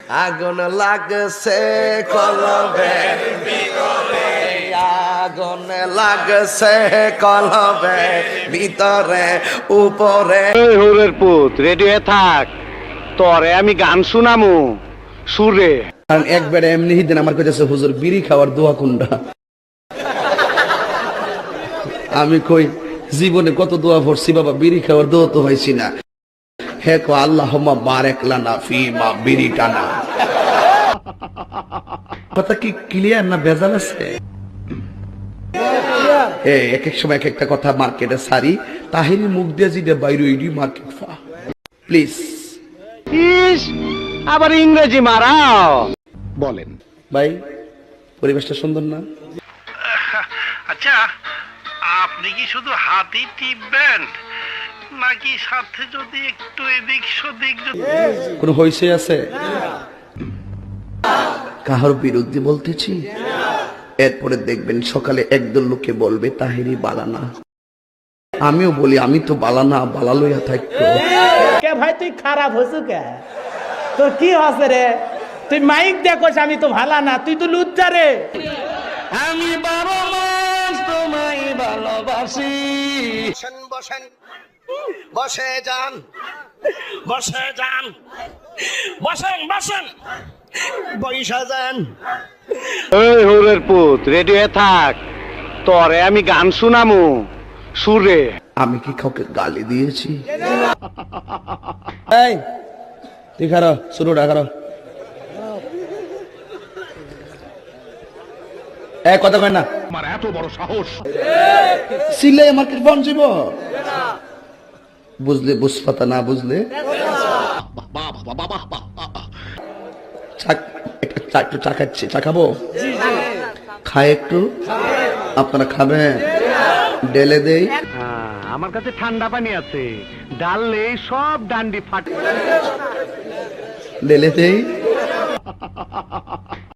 আগুন লাগছে কলবের ভিতরে, আগুন লাগছে কলবের ভিতরে উপরে। ওই হুরের পুত রেডি হয়ে থাক, তোরে আমি গান শুনামু সুরে। কারণ একবারে এমনি দিন আমার কাছে হুজুর বিড়ি খাওয়ার দোয়া কোনটা। আমি কই জীবনে কত দোয়া পড়ছি বাবা, বিড়ি খাওয়ার দোয়া তো হয়েছি না। হে কো আল্লাহুম্মা বারিক লানা ফিমা বিড়ি টানা। কথা কি ক্লিয়ার না ভেজাল আছে? এক এক সময় এক একটা কথা মার্কেটে সারি, তাহিরি মুখ দিয়ে যেটা বাইরে ওইডি মার্কেট ফা। প্লিজ ইস, আবার ইংরেজি মারাও। বলেন ভাই, পরিবেশটা সুন্দর না? আচ্ছা, আপনি কি শুধু হাতই টিপবেন নাকি সাথে যদি একটু এদিক সেদিক কোন হইছে আছে? কাহার বিরুদ্ধে বলতেছি? এরপরে দেখবেন সকালে একদল লোকে বলবে তাহিরি বালানা। আমিও বলি আমি তো বালানা, বালা লইয়া থাকতো। কে ভাই তুই খারাপ হসু কে? তোর কি হসে রে? তুই মাইক দেখোস আমি তো ভালা না, তুই তো লুচ্চা রে। আমি 12 মাস তোমায় ভালোবাসি। বসেন বসেন, বসে যান, বসে যান, বসেন বসেন, বৈশা যান। ওই হুরের পুত রেডি হয়ে থাক, তোরে আমি গান শুনামু সুরে। আমি কি কাউকে গালি দিয়েছি? এই তুই খারো, শুরুটা খারো। কথা কয় না, আমার এত বড় সাহস! সিলে মার্কেট বন্ধ যাব। বুঝলে বুঝপাতা, না বুঝলে একটু চা খাচ্ছি। চা খাবো? খায় একটু? আপনারা খাবেন? ডেলে দেই? আমার কাছে ঠান্ডা পানি আছে, ডাললে সব ডান্ডি ফাটে। ডেলে দেই?